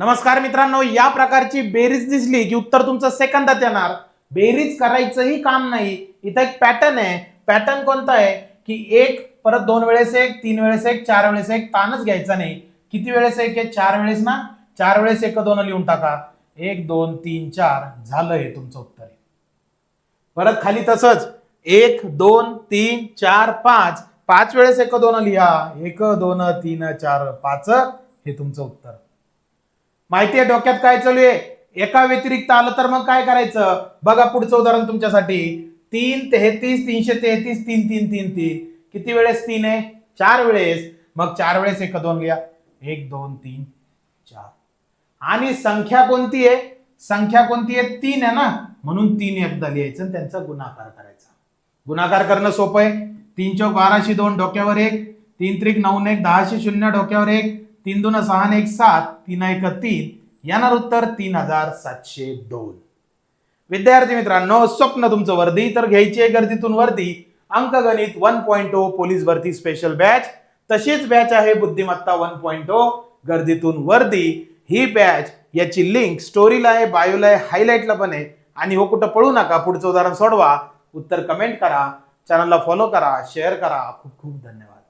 नमस्कार मित्रांनो, या प्रकारची बेरीज दिसली की उत्तर तुमचं सेकंदात येणार. बेरीज करायचंही काम नाही. इथं एक पॅटर्न आहे. पॅटर्न कोणता आहे की एक परत 2 वेळेस एक, 3 वेळेस एक, 4 वेळेस एक, ताणच घ्यायचा नाही. किती वेळेस एक आहे? 4 वेळेस ना. 4 वेळेस 1 2 लिहून टाका. 1 2 3 4 झालं, हे तुमचं उत्तर आहे. परत खाली तसंच 1 2 3 4 5, 5 वेळेस 1 2 लिहा. 1 2 3 4 5, हे तुमचं उत्तर. माहिती आहे डोक्यात काय चालू आहे? एका व्यतिरिक्त आलं तर मग काय करायचं? बघा पुढचं उदाहरण तुमच्यासाठी. 3 33 333 3 3 3 3. किती वेळेस 3 आहे? 4 वेळेस. मग 4 वेळेस 1 2 लिहा. 1 2 3 4. आणि संख्या कोणती आहे? संख्या कोणती आहे? 3 आहे ना, म्हणून 3 एकदा लिहायचं आणि त्यांचा गुणाकार करायचा. गुणाकार करणं सोपं आहे. 3 चौक 12 2 डोक्यावर 1, 3 त्रिक 9 1 10 0 डोक्यावर 1, 3 2 6 1 7, 3 1 3. येणार उत्तर 3702. विद्यार्थी मित्रांनो, स्वप्न तुमचं वर्दी तर घ्यायची आहे गर्दीतून वर्दी. अंकगणित 1.0 पोलीस भरती स्पेशल बॅच. तशीच बॅच आहे बुद्धिमत्ता 1.0 गर्दीतून वर्दी. ही बॅच, याची लिंक स्टोरीला आहे, बायोला आहे, हायलाइटला पण आहे. आणि हो कुठं पळू नका, पुढचं उदाहरण सोडवा, उत्तर कमेंट करा, चॅनलला फॉलो करा, शेअर करा. खूप खूप धन्यवाद.